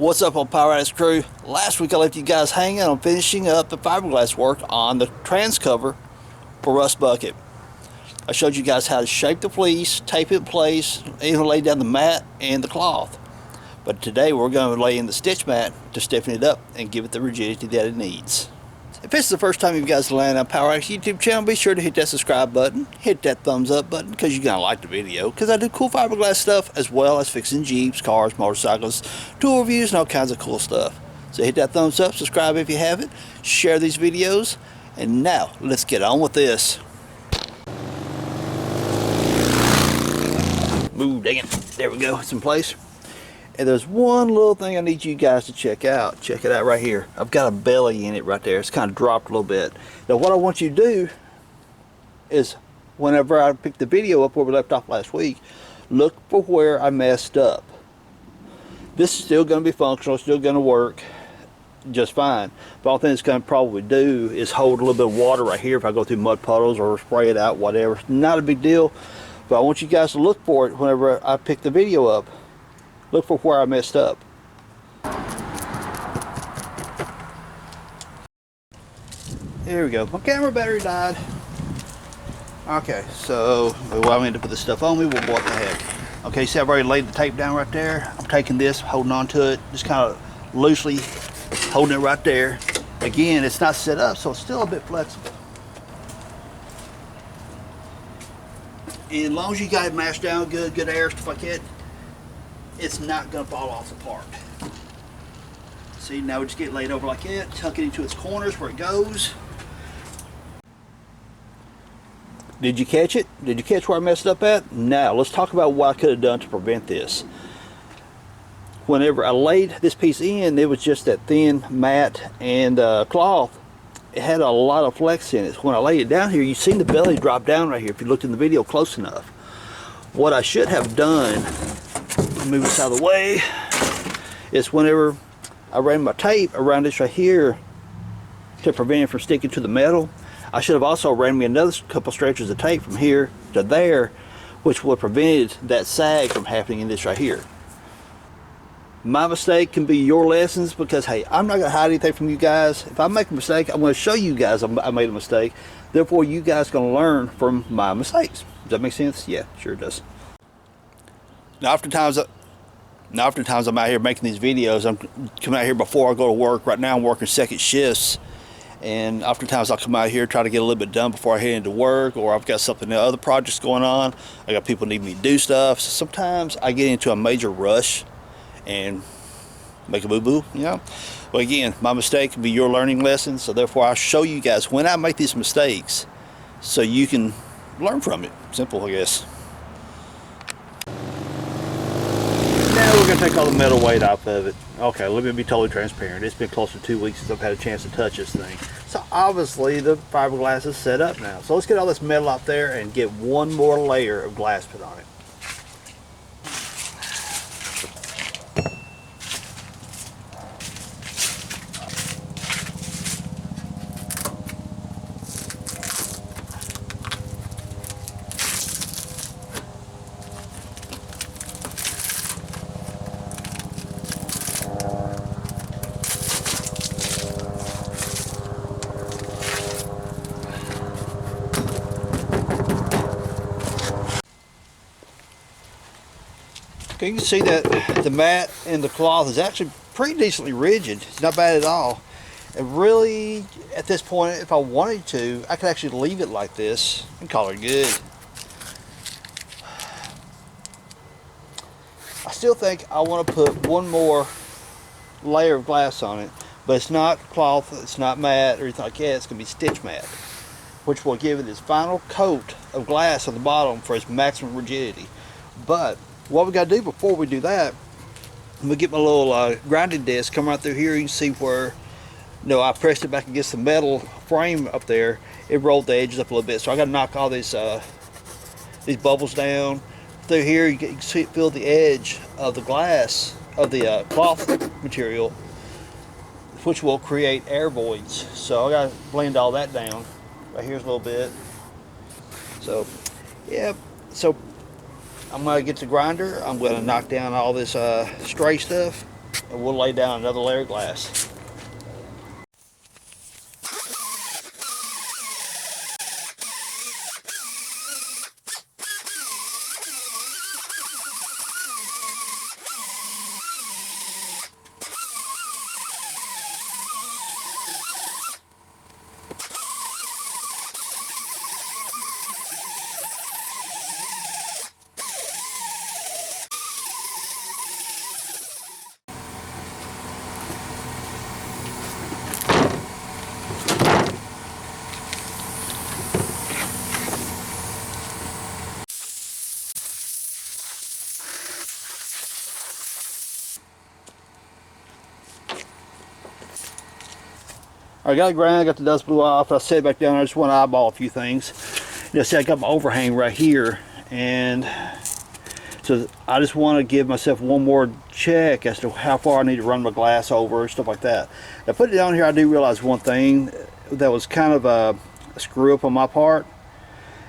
What's up on Power Addicts crew? Last week I left you guys hanging on finishing up the fiberglass work on the trans cover for Rust Bucket. I showed you guys how to shape the fleece, tape it in place, even lay down the mat and the cloth. But today we're going to lay in the stitch mat to stiffen it up and give it the rigidity that it needs. If this is the first time you guys land on Power Addicts YouTube channel, be sure to hit that subscribe button, hit that thumbs up button because you're going to like the video, because I do cool fiberglass stuff as well as fixing Jeeps, cars, motorcycles, tool reviews, and all kinds of cool stuff. So hit that thumbs up, subscribe if you haven't, share these videos, and now let's get on with this. Ooh, dang it. There we go, it's in place. And there's one little thing I need you guys to check out. Check it out right here. I've got a belly in it right there. It's kind of dropped a little bit. Now what I want you to do is, whenever I pick the video up where we left off last week, look for where I messed up. This is still going to be functional, still going to work just fine. But all thing it's going to probably do is hold a little bit of water right here if I go through mud puddles or spray it out, whatever. It's not a big deal. But I want you guys to look for it whenever I pick the video up. Look for where I messed up. There we go. My camera battery died. Okay, so allow me to put this stuff on me. Well, what the heck? Okay, see I've already laid the tape down right there. I'm taking this, holding on to it, just kind of loosely holding it right there. Again, it's not set up, so it's still a bit flexible. And as long as you got it mashed down good air, stuff like that, it's not going to fall off apart. See, now we just get it laid over like that, tuck it into its corners where it goes. Did you catch it? Did you catch where I messed up at? Now, let's talk about what I could have done to prevent this. Whenever I laid this piece in, it was just that thin mat and cloth. It had a lot of flex in it. When I laid it down here, you've seen the belly drop down right here if you looked in the video close enough. What I should have done, move this out of the way, is whenever I ran my tape around this right here to prevent it from sticking to the metal, I should have also ran me another couple stretches of tape from here to there, which would have prevented that sag from happening in this right here. My mistake can be your lessons, because hey, I'm not going to hide anything from you guys. If I make a mistake, I'm going to show you guys I made a mistake. Therefore, you guys are going to learn from my mistakes. Does that make sense? Yeah, sure does. Now, oftentimes I'm out here making these videos. I'm coming out here before I go to work. Right now I'm working second shifts, and oftentimes I'll come out here, try to get a little bit done before I head into work, or I've got something, other projects going on. I got people need me to do stuff. So sometimes I get into a major rush and make a boo-boo, you know. But again, my mistake can be your learning lesson, so therefore I'll show you guys when I make these mistakes so you can learn from it. Simple, I guess. Now we're going to take all the metal weight off of it. Okay, let me be totally transparent. It's been close to 2 weeks since I've had a chance to touch this thing. So obviously the fiberglass is set up now. So let's get all this metal out there and get one more layer of glass put on it. You can see that the mat and the cloth is actually pretty decently rigid. It's not bad at all. And really, at this point, if I wanted to, I could actually leave it like this and call it good. I still think I want to put one more layer of glass on it, but it's not cloth, it's not matte or anything like that. It's going to be stitch matte, which will give it its final coat of glass on the bottom for its maximum rigidity. But what we got to do before we do that, I'm going to get my little grinding disc, come right through here. You can see where, I pressed it back against the metal frame up there. It rolled the edges up a little bit, so I got to knock all these bubbles down. Through here, you can see, feel the edge of the glass, of the cloth material, which will create air voids. So I got to blend all that down. Right here's a little bit. So, yeah, so I'm going to get the grinder. I'm going to knock down all this stray stuff. and we'll lay down another layer of glass. I got the ground, got the dust blew off. I set back down. I just want to eyeball a few things. You know, see, I got my overhang right here, and so I just want to give myself one more check as to how far I need to run my glass over, stuff like that. Now, put it down here, I do realize one thing that was kind of a screw up on my part,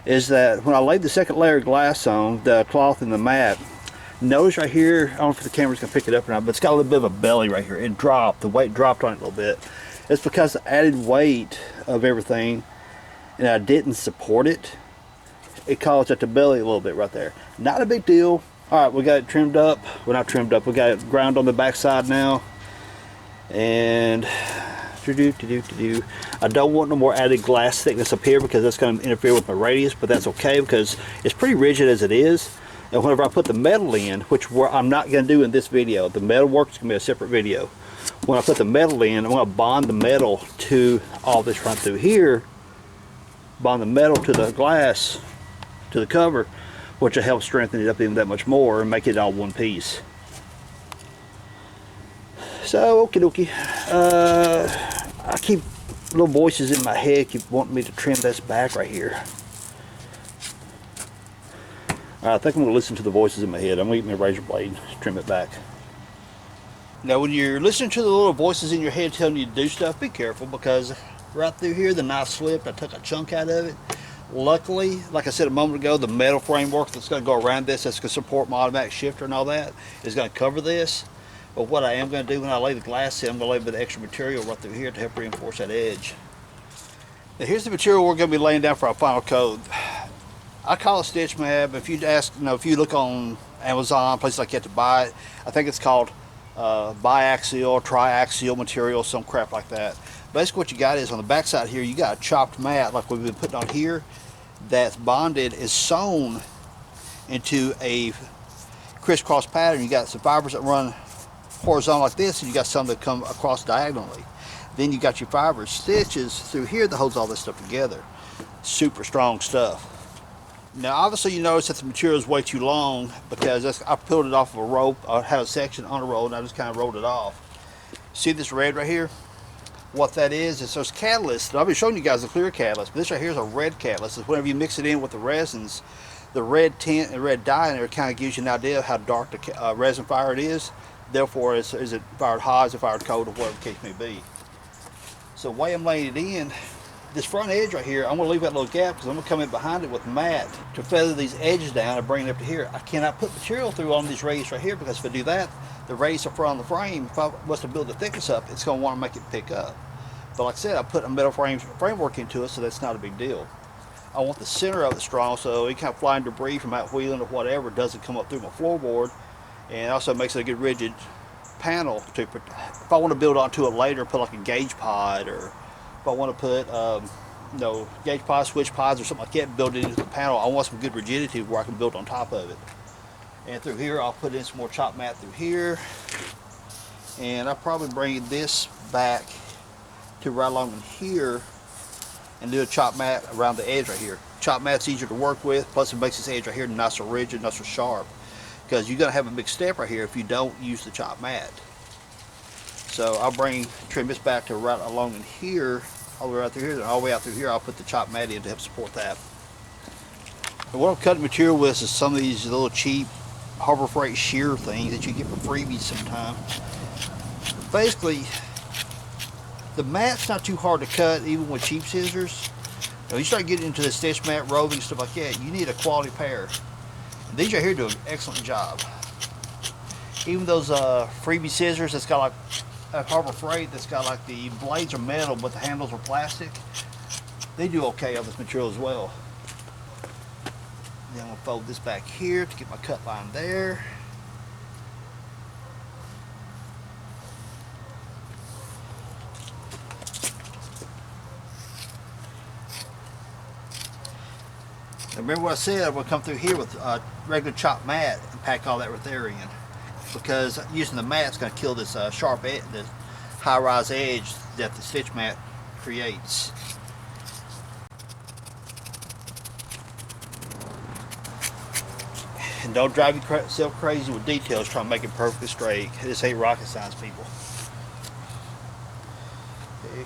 is that when I laid the second layer of glass on, the cloth and the mat, notice right here, I don't know if the camera's gonna pick it up or not, but it's got a little bit of a belly right here. It dropped, the weight dropped on it a little bit. It's because the added weight of everything, and I didn't support it, it caused it to belly a little bit right there. Not a big deal. All right, we got it trimmed up. Well, not trimmed up, we got it ground on the back side now. And I don't want no more added glass thickness up here because that's going to interfere with my radius, but that's okay because it's pretty rigid as it is. And whenever I put the metal in, which I'm not going to do in this video, the metal work is going to be a separate video. When I put the metal in, I'm going to bond the metal to all this right through here, bond the metal to the glass, to the cover, which will help strengthen it up even that much more and make it all one piece. So, okie dokie. I keep little voices in my head keep wanting me to trim this back right here. I think I'm going to listen to the voices in my head. I'm going to get me a razor blade, trim it back. Now when you're listening to the little voices in your head telling you to do stuff, be careful, because right through here the knife slipped. I took a chunk out of it. Luckily, like I said a moment ago, the metal framework that's going to go around this, that's going to support my automatic shifter and all that, is going to cover this. But what I am going to do when I lay the glass in, I'm going to lay a bit of extra material right through here to help reinforce that edge. Now here's the material we're going to be laying down for our final coat. I call it stitch mat, but if you ask, if you look on Amazon, places like that to buy it, I think it's called biaxial, triaxial material, some crap like that. Basically what you got is on the back side here, you got a chopped mat like we've been putting on here that's bonded, is sewn into a crisscross pattern. You got some fibers that run horizontal like this, and you got some that come across diagonally. Then you got your fiber stitches through here that holds all this stuff together. Super strong stuff. Now obviously you notice that the material is way too long because I pulled it off of a rope. I had a section on a roll and I just kind of rolled it off. See this red right here? What that is those catalysts. I'll be showing you guys the clear catalyst, but this right here is a red catalyst. It's whenever you mix it in with the resins, the red tint and red dye in there kind of gives you an idea of how dark the resin fire it is. Therefore, is it fired hot, is it fired cold, or whatever the case may be. So the way I'm laying it in, this front edge right here, I'm going to leave that little gap because I'm going to come in behind it with mat to feather these edges down and bring it up to here. I cannot put material through on these radius right here because if I do that, the radius will front on the frame. If I was to build the thickness up, it's going to want to make it pick up. But like I said, I put a metal framework into it, so that's not a big deal. I want the center of it strong, so any kind of flying debris from out wheeling or whatever doesn't come up through my floorboard, and also makes it a good rigid panel. If I want to build onto it later, put like a gauge pod, or if I want to put gauge pods, switch pods, or something like that, build it into the panel, I want some good rigidity where I can build on top of it. And through here, I'll put in some more chop mat through here, and I'll probably bring this back to right along in here and do a chop mat around the edge right here. Chop mat's easier to work with, plus it makes this edge right here not so rigid, not so sharp, because you're going to have a big step right here if you don't use the chop mat. So I'll trim this back to right along in here, all the way right through here, and all the way out through here I'll put the chop mat in to help support that. And what I'm cutting material with is some of these little cheap Harbor Freight shear things that you get for freebies sometimes. Basically, the mat's not too hard to cut even with cheap scissors. When you start getting into the stitch mat, roving, stuff like that, you need a quality pair. And these right here do an excellent job. Even those freebie scissors that's got like at Harbor Freight, that's got like the blades are metal but the handles are plastic, they do okay on this material as well. Then we'll fold this back here to get my cut line there. Now remember what I said, I'm going to come through here with a regular chopped mat and pack all that right there in. Because using the mat is going to kill this sharp edge, this high-rise edge that the stitch mat creates. And don't drive yourself crazy with details trying to make it perfectly straight. This ain't rocket science, people.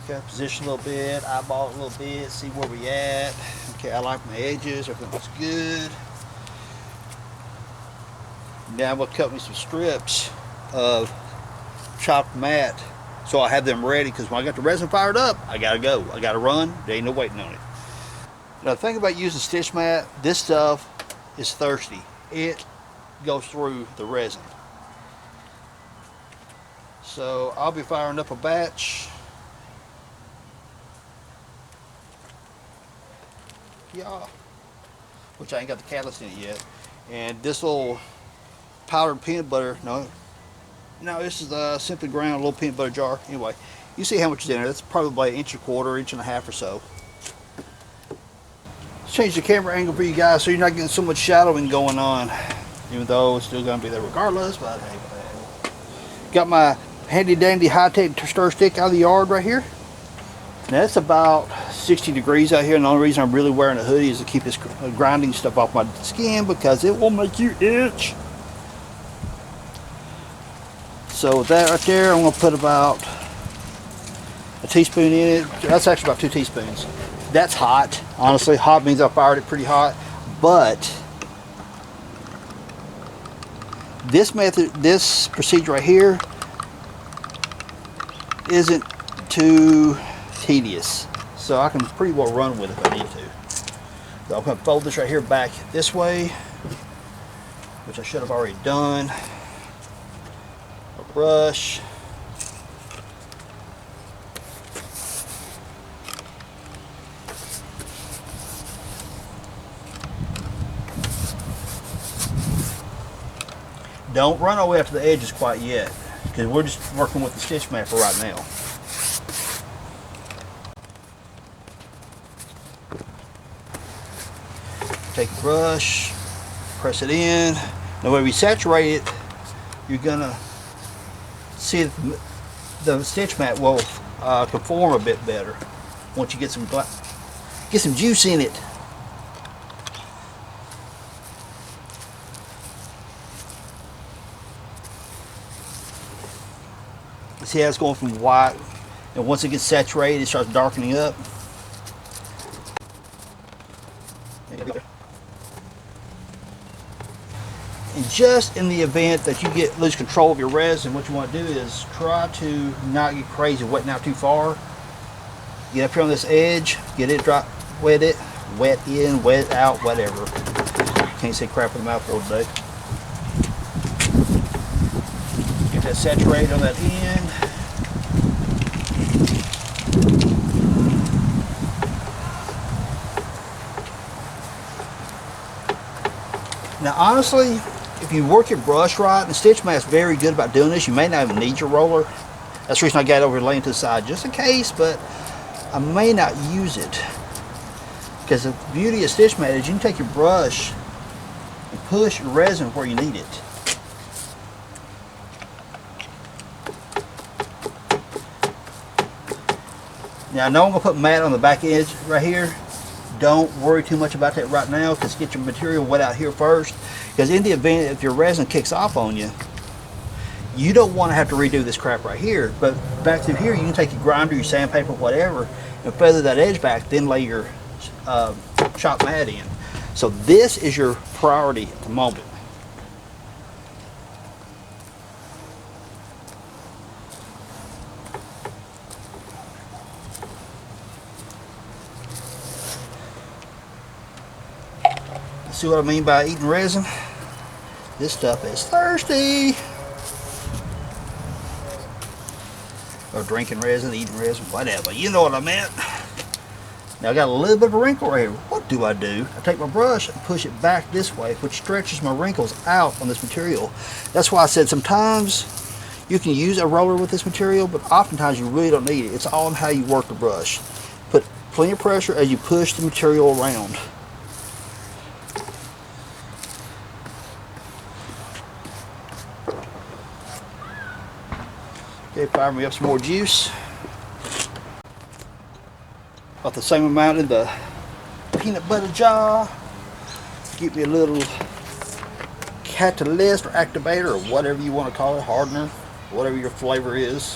Okay, position a little bit, eyeball it a little bit, see where we at. Okay, I like my edges, everything looks good. Now I'm going to cut me some strips of chopped mat so I have them ready, because when I got the resin fired up, I got to go. I got to run. There ain't no waiting on it. Now the thing about using stitch mat, this stuff is thirsty. It goes through the resin. So I'll be firing up a batch. Yeah. Which I ain't got the catalyst in it yet. And this little powdered peanut butter, no, this is simply ground little peanut butter jar. Anyway, you see how much is in there. That's probably an inch and a quarter, inch and a half or so. Let's change the camera angle for you guys so you're not getting so much shadowing going on, even though it's still going to be there regardless. But hey, got my handy dandy high-tech stir stick out of the yard right here. Now it's about 60 degrees out here, and the only reason I'm really wearing a hoodie is to keep this grinding stuff off my skin, because it will make you itch. So with that right there, I'm going to put about a teaspoon in it. That's actually about 2 teaspoons. That's hot. Honestly, hot means I fired it pretty hot. But this method, this procedure right here, isn't too tedious. So I can pretty well run with it if I need to. So I'm going to fold this right here back this way, which I should have already done. Brush. Don't run all the way up to the edges quite yet, because we're just working with the stitch mat for right now. Take a brush, press it in. Now when we saturate it, you're gonna see the stitch mat will conform a bit better once you get some juice in it. See how it's going from white, and once it gets saturated, it starts darkening up. And just in the event that you lose control of your resin, what you want to do is try to not get crazy, wetting out too far. Get up here on this edge, get it dry, wet in, wet out, whatever. Can't say crap with the mouth all day. Get that saturated on that end. Now honestly, if you work your brush right, and the stitch mat's very good about doing this, you may not even need your roller. That's the reason I got it over here laying to the side, just in case, but I may not use it. Because the beauty of stitch mat is you can take your brush and push your resin where you need it. Now I know I'm going to put mat on the back edge right here. Don't worry too much about that right now, because get your material wet out here first. Because in the event if your resin kicks off on you, you don't want to have to redo this crap right here. But back through here, you can take your grinder, your sandpaper, whatever, and feather that edge back, then lay your chopped mat in. So this is your priority at the moment. See what I mean by eating resin? This stuff is thirsty. or drinking resin, eating resin, whatever. You know what I meant. Now I got a little bit of a wrinkle right here. What do? I take my brush and push it back this way, which stretches my wrinkles out on this material. That's why I said sometimes you can use a roller with this material, but oftentimes you really don't need it. It's all in how you work the brush. Put plenty of pressure as you push the material around. Okay, fire me up some more juice. About the same amount in the peanut butter jar. Give me a little catalyst or activator or whatever you want to call it, hardener, whatever your flavor is.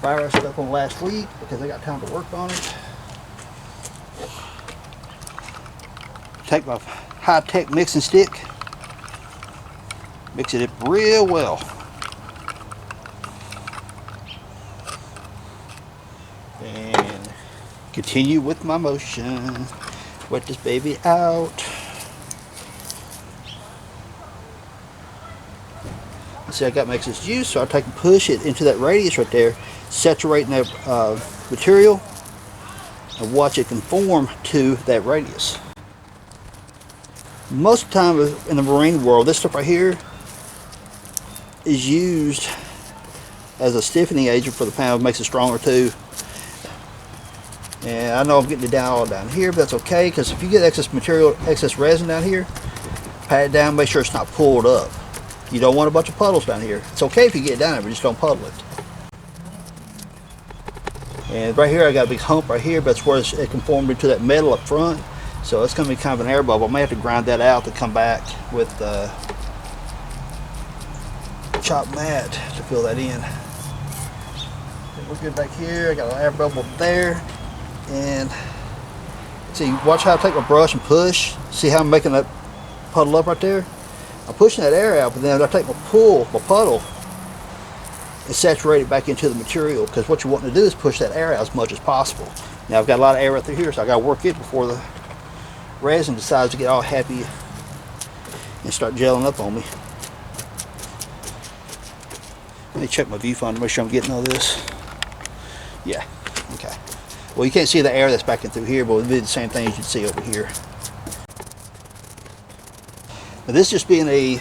Fire I stuck on last week because I got time to work on it. Take my high-tech mixing stick, mix it up real well. And continue with my motion. Wet this baby out. See, I got makes this juice, so I take and push it into that radius right there, saturating that material, and watch it conform to that radius. Most of the time in the marine world, this stuff right here is used as a stiffening agent for the panel. It makes it stronger too. And I know I'm getting it down all down here, but that's okay, because if you get excess material, excess resin down here, pat it down, make sure it's not pulled up. You don't want a bunch of puddles down here. It's okay if you get it down there, but just don't puddle it. And right here I got a big hump right here, but that's where it conformed into that metal up front. So it's going to be kind of an air bubble. I may have to grind that out to come back with chopped mat to fill that in. Okay, we're good back here. I got an air bubble there. And see, watch how I take my brush and push. See how I'm making that puddle up right there? I'm pushing that air out, but then I take my puddle, and saturate it back into the material, because what you want to do is push that air out as much as possible. Now I've got a lot of air right through here, so I got to work it before the resin decides to get all happy and start gelling up on me. Let me check my viewfinder to make sure I'm getting all this. Yeah, okay. Well, you can't see the air that's backing through here, but it'll be the same thing as you'd see over here. Now this just being a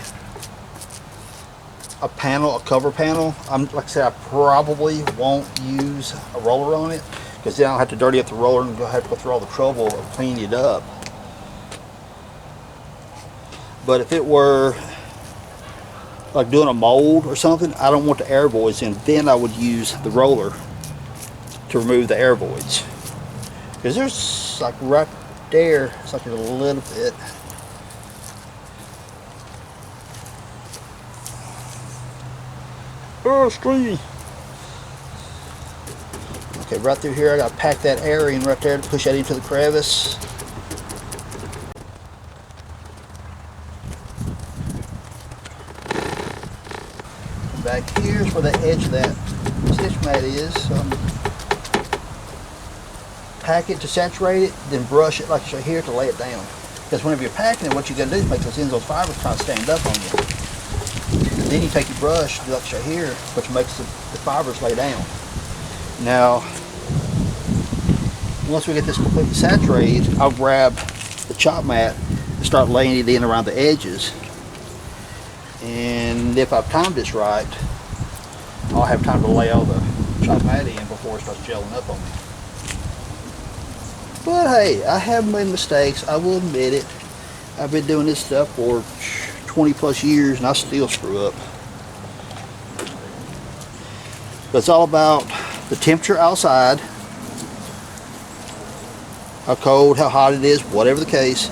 panel, a cover panel, like I said, I probably won't use a roller on it, because then I'll have to dirty up the roller and have to go through all the trouble of cleaning it up. But if it were like doing a mold or something, I don't want the air voids in, then I would use the roller to remove the air voids. Because there's like right there, it's like a little bit. Oh, stringy. Okay, right through here I got to pack that air in right there to push that into the crevice. And back here is where the edge of that stitch mat is. So pack it to saturate it, then brush it like it's right here to lay it down. Because whenever you're packing it, what you got to do is make those ends of those fibers kind of stand up on you. And then you take your brush, do like it's right here, which makes the fibers lay down. Now, once we get this completely saturated, I'll grab the chop mat and start laying it in around the edges. And if I've timed this right, I'll have time to lay all the chop mat in before it starts gelling up on me. But hey, I have made mistakes, I will admit it. I've been doing this stuff for 20 plus years and I still screw up. But it's all about the temperature outside, how cold, how hot it is, whatever the case.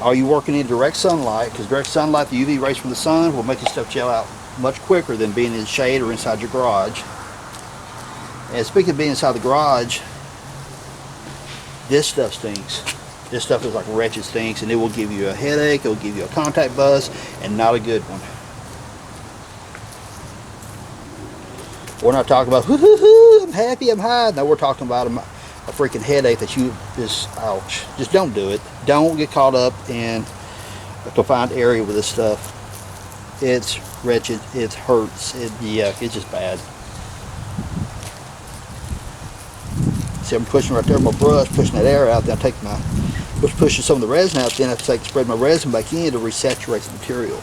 Are you working in direct sunlight? Because direct sunlight, the UV rays from the sun will make this stuff gel out much quicker than being in the shade or inside your garage. And speaking of being inside the garage, this stuff stinks. This stuff is like wretched stinks, and it will give you a headache, it will give you a contact buzz, and not a good one. We're not talking about, hoo-hoo-hoo, I'm happy, I'm high. No, we're talking about a freaking headache that you just, ouch. Just don't do it. Don't get caught up in a confined area with this stuff. It's wretched. It hurts. Yeah, it's just bad. See, I'm pushing right there with my brush, pushing that air out. Then I take my, pushing some of the resin out. Then I take, spread my resin back in to resaturate the material.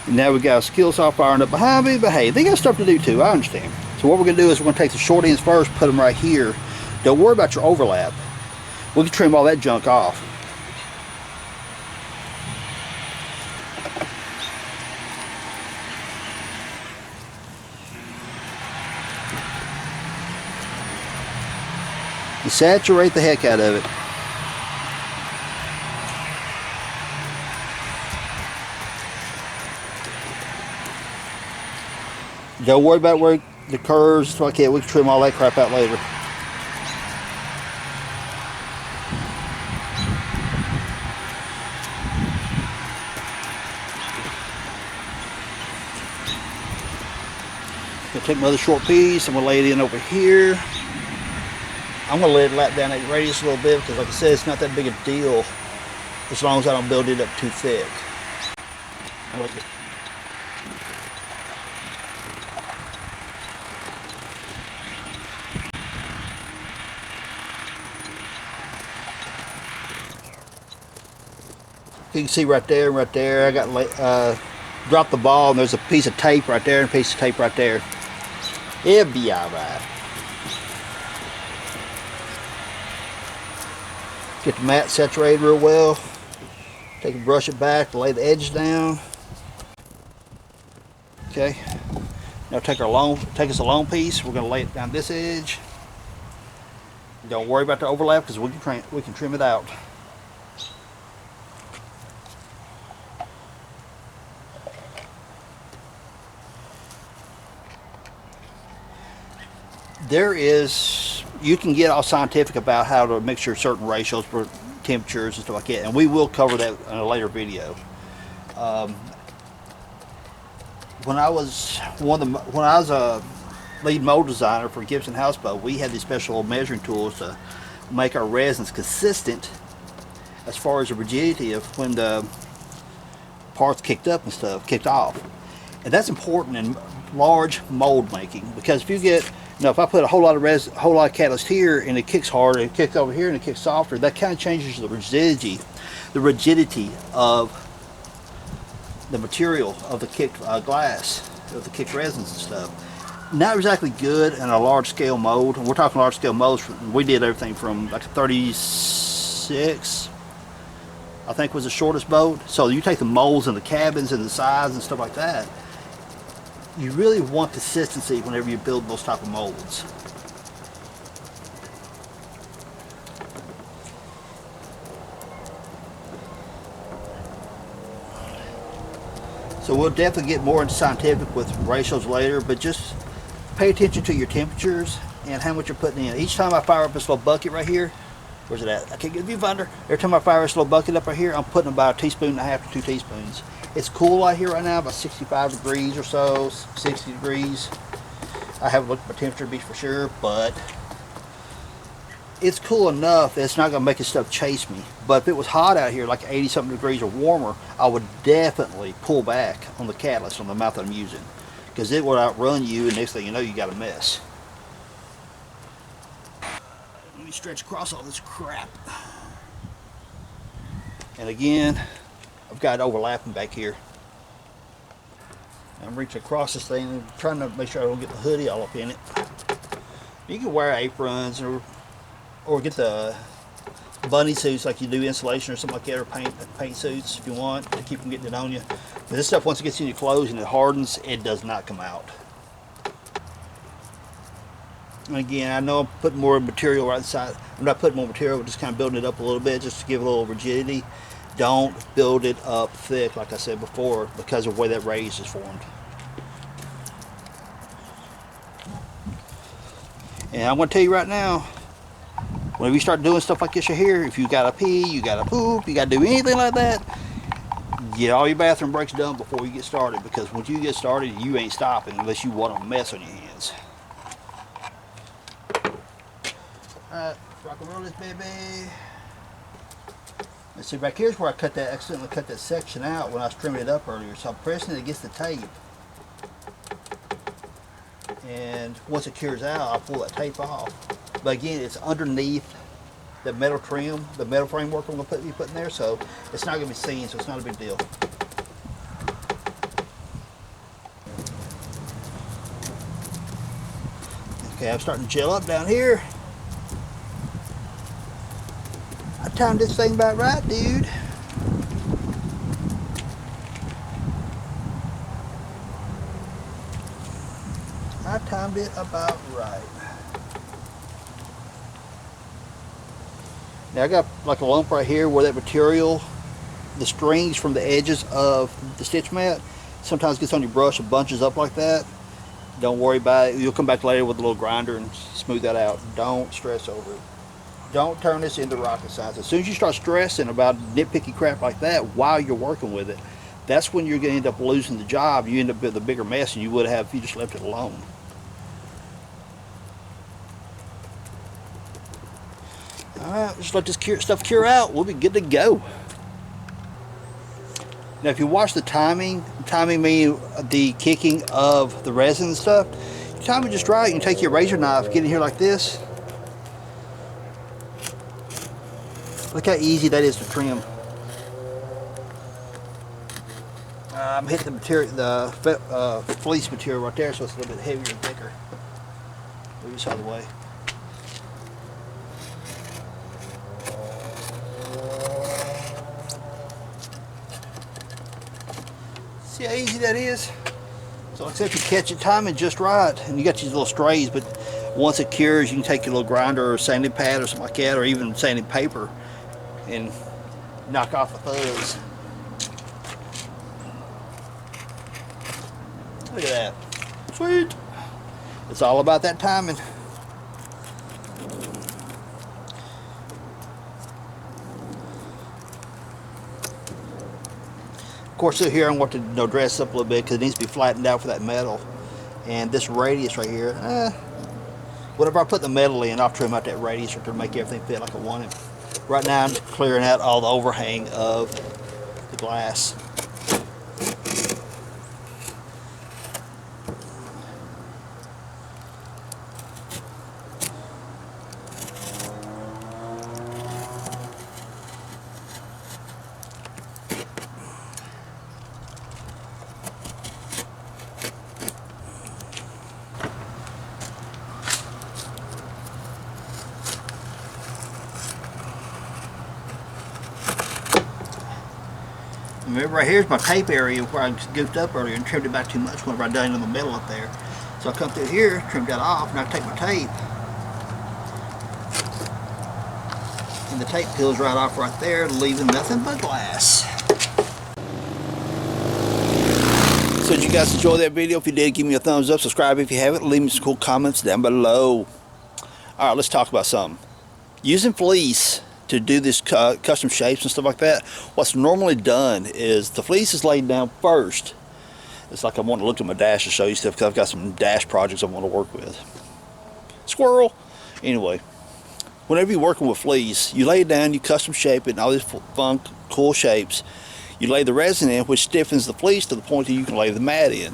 And now we got a skill saw firing up behind me, but hey, they got stuff to do too. I understand. So what we're gonna do is we're gonna take the short ends first, put them right here. Don't worry about your overlap. We can trim all that junk off. And saturate the heck out of it. Don't worry about where the curves, stuff like that. We can trim all that crap out later. I'm gonna take my other short piece. I'm gonna lay it in over here. I'm gonna let it lap down that radius a little bit because, like I said, it's not that big a deal as long as I don't build it up too thick. I like it. You can see right there, I got dropped the ball, and there's a piece of tape right there and a piece of tape right there. It'll be all right. Get the mat saturated real well. Take and brush it back, lay the edges down. Okay. Now take us a long piece. We're going to lay it down this edge. Don't worry about the overlap because we can trim it out. You can get all scientific about how to mix your certain ratios for temperatures and stuff like that, and we will cover that in a later video. When I was a lead mold designer for Gibson Houseboat, we had these special measuring tools to make our resins consistent as far as the rigidity of when the parts kicked off. And that's important in large mold making, because if you get, if I put a whole lot of catalyst here and it kicks hard, and it kicks over here and it kicks softer, that kind of changes the rigidity of the material of the kicked glass, of the kicked resins and stuff. Not exactly good in a large scale mold. We're talking large scale molds. We did everything from like 36, I think was the shortest boat. So you take the molds and the cabins and the size and stuff like that. You really want consistency whenever you build those type of molds. So we'll definitely get more into scientific with ratios later, but just pay attention to your temperatures and how much you're putting in. Each time I fire up this little bucket right here, where's it at? I can't get a viewfinder. Every time I fire this little bucket up right here, I'm putting about 1.5 teaspoons to 2 teaspoons. It's cool out here right now, about 65 degrees or so, 60 degrees. I haven't looked at my temperature beach for sure, but it's cool enough that it's not gonna make this stuff chase me. But if it was hot out here, like 80 something degrees or warmer, I would definitely pull back on the catalyst on the mouth that I'm using, because it will outrun you, and next thing you know, you got a mess. Let me stretch across all this crap. And again, I've got overlapping back here. I'm reaching across this thing and trying to make sure I don't get the hoodie all up in it. You can wear aprons or get the bunny suits like you do insulation or something like that, or paint suits if you want to keep from getting it on you. But this stuff, once it gets in your clothes and it hardens, it does not come out. And again, I know I'm putting more material right inside. I'm not putting more material, but just kind of building it up a little bit just to give it a little rigidity. Don't build it up thick, like I said before, because of the way that radius is formed. And I'm going to tell you right now, whenever you start doing stuff like this here, if you got to pee, you got to poop, you got to do anything like that, get all your bathroom breaks done before you get started, because once you get started, you ain't stopping unless you want a mess on your hands. Alright, rock and roll this baby. And see, back here's where I accidentally cut that section out when I was trimming it up earlier. So I'm pressing it against the tape. And once it cures out, I'll pull that tape off. But again, it's underneath the metal trim, the metal framework I'm going to be putting there, so it's not going to be seen, so it's not a big deal. Okay, I'm starting to gel up down here. I timed this thing about right, dude. I timed it about right. Now I got like a lump right here where that material, the strings from the edges of the stitch mat, sometimes gets on your brush and bunches up like that. Don't worry about it. You'll come back later with a little grinder and smooth that out. Don't stress over it. Don't turn this into rocket science. As soon as you start stressing about nitpicky crap like that while you're working with it, that's when you're going to end up losing the job. You end up with a bigger mess than you would have if you just left it alone. Alright, just let this stuff cure out. We'll be good to go. Now if you watch the timing meaning the kicking of the resin and stuff, you time it just right. You can take your razor knife, get in here like this. Look how easy that is to trim. I'm hitting the material, the fleece material right there, so it's a little bit heavier and thicker. Move this out of the way. See how easy that is? So except you catch it timing just right, and you got these little strays, but once it cures, you can take your little grinder or sanding pad or something like that, or even sanding paper, and knock off the fuzz. Look at that. Sweet. It's all about that timing. Of course, through here I want to dress up a little bit because it needs to be flattened out for that metal. And this radius right here, whenever I put the metal in, I'll trim out that radius to make everything fit like I want it. Right now I'm clearing out all the overhang of the glass. Remember, right here's my tape area where I goofed up earlier and trimmed it back too much whenever I done in the middle up there. So I come through here, trimmed that off, and I take my tape. And the tape peels right off right there, leaving nothing but glass. So did you guys enjoy that video? If you did, give me a thumbs up, subscribe if you haven't, leave me some cool comments down below. Alright, let's talk about something. Using fleece to do this custom shapes and stuff like that, what's normally done is the fleece is laid down first. It's like I want to look at my dash to show you stuff because I've got some dash projects I want to work with. Squirrel! Anyway, whenever you're working with fleece, you lay it down, you custom shape it and all these fun, cool shapes. You lay the resin in, which stiffens the fleece to the point that you can lay the mat in.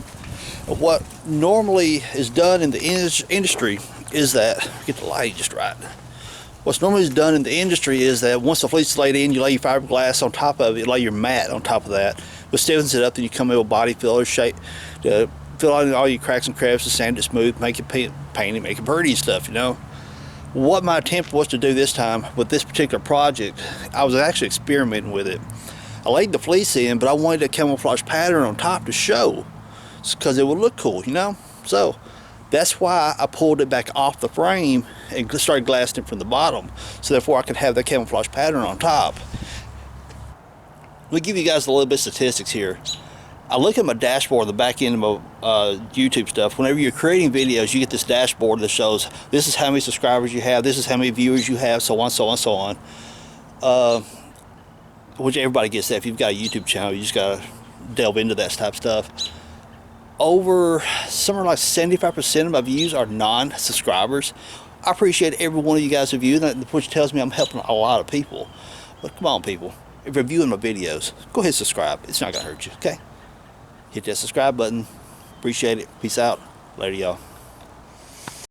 And what normally is done in the industry is that, get the light just right. What's normally done in the industry is that once the fleece is laid in, you lay your fiberglass on top of it, lay your mat on top of that, but stiffens it up, then you come in with body filler, shape, fill out all your cracks and crevices, sand it smooth, make it paint it, make it pretty and stuff, you know. What my attempt was to do this time with this particular project, I was actually experimenting with it. I laid the fleece in, but I wanted a camouflage pattern on top to show, because it would look cool, you know. So that's why I pulled it back off the frame and started glassing it from the bottom, so therefore I could have the camouflage pattern on top. Let me give you guys a little bit of statistics here. I look at my dashboard, the back end of my YouTube stuff. Whenever you're creating videos, you get this dashboard that shows this is how many subscribers you have, this is how many viewers you have, so on, so on, so on. Which everybody gets that. If you've got a YouTube channel, you just gotta delve into that type of stuff. Over somewhere like 75% of my views are non-subscribers. I appreciate every one of you guys who view that, which tells me I'm helping a lot of people. But come on, people, reviewing my videos, go ahead and subscribe. It's not gonna hurt you, okay? Hit that subscribe button. Appreciate it. Peace out. Later, y'all.